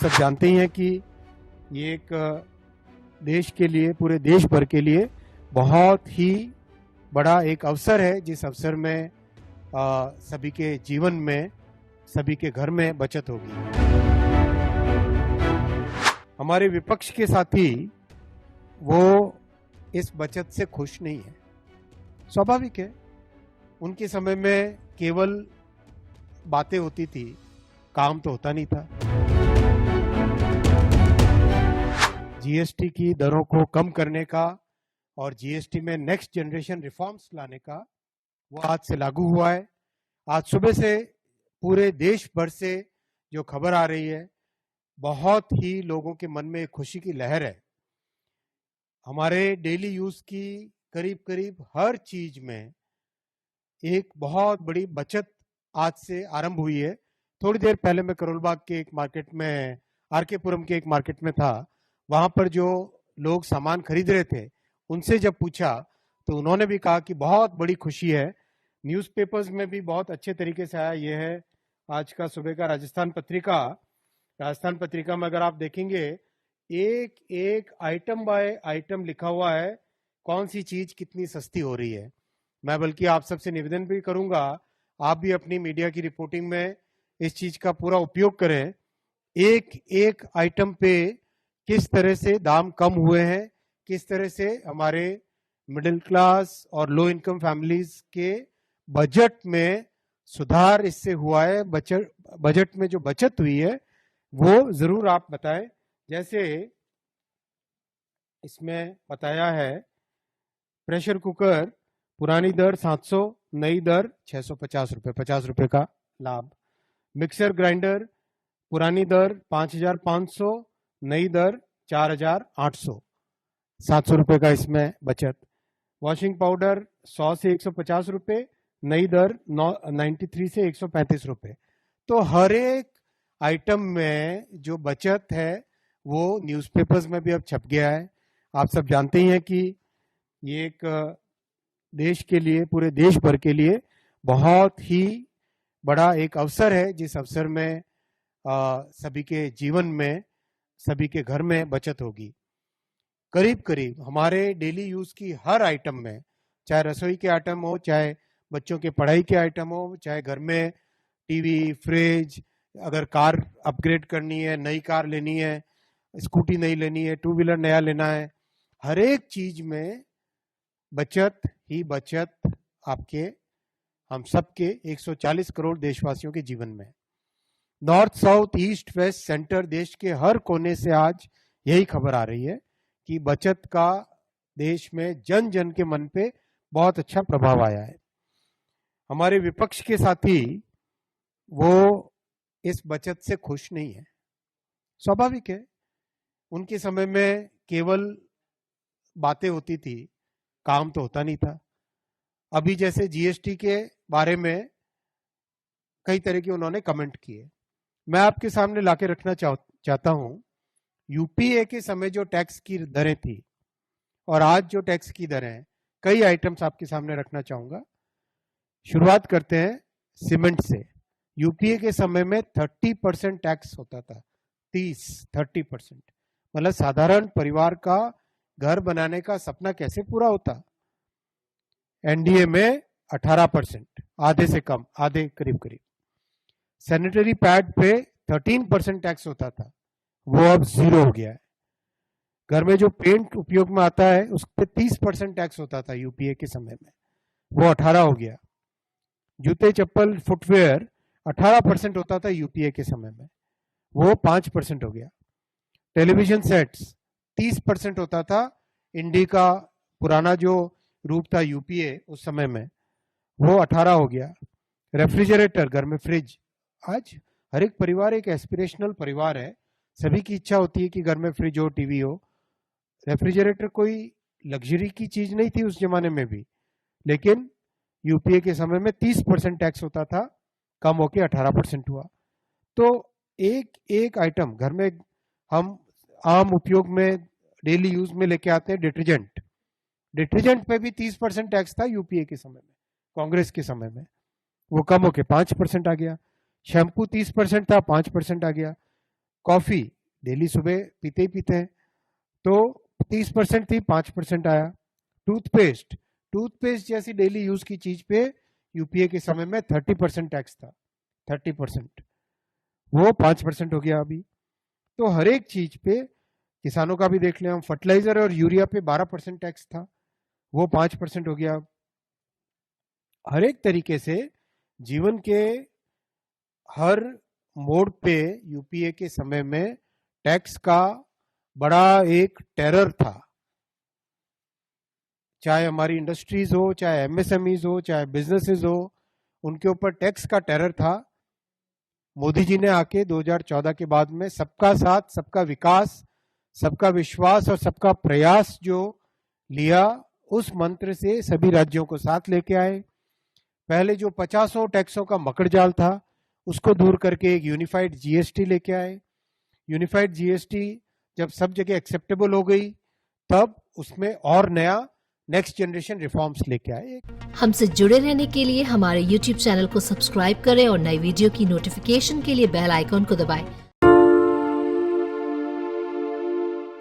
सब जानते ही हैं कि ये एक देश के लिए, पूरे देश भर के लिए बहुत ही बड़ा एक अवसर है, जिस अवसर में सभी के जीवन में, सभी के घर में बचत होगी। हमारे विपक्ष के साथी वो इस बचत से खुश नहीं है। स्वाभाविक है, उनके समय में केवल बातें होती थी, काम तो होता नहीं था। जीएसटी की दरों को कम करने का और जीएसटी में नेक्स्ट जनरेशन रिफॉर्म्स लाने का वो आज से लागू हुआ है। आज सुबह से पूरे देश भर से जो खबर आ रही है, बहुत ही लोगों के मन में खुशी की लहर है। हमारे डेली यूज की करीब करीब हर चीज में एक बहुत बड़ी बचत आज से आरंभ हुई है। थोड़ी देर पहले मैं करोलबाग के एक मार्केट में, आरके पुरम के एक मार्केट में था। वहां पर जो लोग सामान खरीद रहे थे, उनसे जब पूछा तो उन्होंने भी कहा कि बहुत बड़ी खुशी है। न्यूज़पेपर्स में भी बहुत अच्छे तरीके से आया। ये है आज का सुबह का राजस्थान पत्रिका। राजस्थान पत्रिका में अगर आप देखेंगे, एक एक आइटम बाय आइटम लिखा हुआ है, कौन सी चीज कितनी सस्ती हो रही है। मैं बल्कि आप सबसे निवेदन भी करूंगा, आप भी अपनी मीडिया की रिपोर्टिंग में इस चीज का पूरा उपयोग करें। एक एक आइटम पे किस तरह से दाम कम हुए हैं, किस तरह से हमारे मिडिल क्लास और लो इनकम फैमिलीज के बजट में सुधार इससे हुआ है। बजट में जो बचत हुई है वो जरूर आप बताएं। जैसे इसमें बताया है, प्रेशर कुकर पुरानी दर 700, नई दर 650 रुपए, 50 रुपए का लाभ। मिक्सर ग्राइंडर पुरानी दर 5500, नई दर 4800, 700 रुपए का इसमें बचत। वॉशिंग पाउडर 100 से 150 रुपए, नई दर 93 से 135 रुपए। तो हर एक आइटम में जो बचत है वो न्यूज़पेपर्स में भी अब छप गया है। आप सब जानते ही हैं कि ये एक देश के लिए, पूरे देश भर के लिए बहुत ही बड़ा एक अवसर है, जिस अवसर में सभी के जीवन में, सभी के घर में बचत होगी। करीब करीब हमारे डेली यूज की हर आइटम में, चाहे रसोई के आइटम हो, चाहे बच्चों के पढ़ाई के आइटम हो, चाहे घर में टीवी, फ्रिज, अगर कार अपग्रेड करनी है, नई कार लेनी है, स्कूटी नई लेनी है, टू व्हीलर नया लेना है, हर एक चीज में बचत ही बचत आपके, हम सबके 140 करोड़ देशवासियों के जीवन में। North, south, east, west, centre, देश के हर कोने से आज यही खबर आ रही है कि बचत का देश में जन जन के मन पे बहुत अच्छा प्रभाव आया है। हमारे विपक्ष के साथी वो इस बचत से खुश नहीं है। स्वाभाविक है, उनके समय में केवल बातें होती थी, काम तो होता नहीं था। अभी जैसे जीएसटी के बारे में कई तरह के उन्होंने कमेंट किए, मैं आपके सामने लाके रखना चाहता हूं। यूपीए के समय जो टैक्स की दरें थी और आज जो टैक्स की दरें, कई आइटम्स आपके सामने रखना चाहूंगा। शुरुआत करते हैं सीमेंट से। यूपीए के समय में 30% टैक्स होता था, 30% मतलब साधारण परिवार का घर बनाने का सपना कैसे पूरा होता। एनडीए में 18%, आधे से कम, आधे करीब करीब। सैनिटरी पैड पे 13% टैक्स होता था, वो अब 0 हो गया है। घर में जो पेंट उपयोग में आता है उस पर 30% टैक्स होता था यूपीए के समय में, वो 18 हो गया। जूते, चप्पल, फुटवेयर 18% होता था यूपीए के समय में, वो 5% हो गया। टेलीविजन सेट्स 30% होता था, इंडी का पुराना जो रूप था यूपीए उस समय में, वो 18 हो गया। रेफ्रिजरेटर, घर में फ्रिज, आज हर एक परिवार एक एस्पिरेशनल परिवार है, सभी की इच्छा होती है कि घर में फ्रिज हो, टीवी हो। रेफ्रिजरेटर कोई लग्जरी की चीज नहीं थी उस जमाने में भी, लेकिन यूपीए के समय में 30% टैक्स होता था, कम होके 18% हुआ। तो एक एक आइटम घर में हम आम उपयोग में, डेली यूज में लेके आते हैं, डिटर्जेंट पे भी 30% टैक्स था यूपीए के समय में, कांग्रेस के समय में, वो कम होके 5% आ गया। शैम्पू 30% था, 5% आ गया। कॉफी डेली सुबह पीते ही पीते हैं, तो 30% थी, 5% आया। टूथपेस्ट जैसी डेली यूज की चीज पे यूपीए के समय में 30% टैक्स था, 30%, वो 5% हो गया अभी। तो हर एक चीज पे, किसानों का भी देख लें हम, फर्टिलाइजर और यूरिया पे 12% टैक्स था, वो 5% हो गया। हर एक तरीके से जीवन के हर मोड़ पे यूपीए के समय में टैक्स का बड़ा एक टेरर था। चाहे हमारी इंडस्ट्रीज हो, चाहे एमएसएमईज हो, चाहे बिजनेसेस हो, उनके ऊपर टैक्स का टेरर था। मोदी जी ने आके 2014 के बाद में सबका साथ, सबका विकास, सबका विश्वास और सबका प्रयास जो लिया, उस मंत्र से सभी राज्यों को साथ लेके आए। पहले जो 50 टैक्सों का मकड़जाल था उसको दूर करके एक यूनिफाइड जीएसटी लेके आए। यूनिफाइड जीएसटी जब सब जगह एक्सेप्टेबल हो गई, तब उसमें और नया नेक्स्ट जनरेशन रिफॉर्म्स लेके आए। हमसे जुड़े रहने के लिए हमारे YouTube चैनल को सब्सक्राइब करें और नई वीडियो की नोटिफिकेशन के लिए बेल आइकॉन को दबाएं।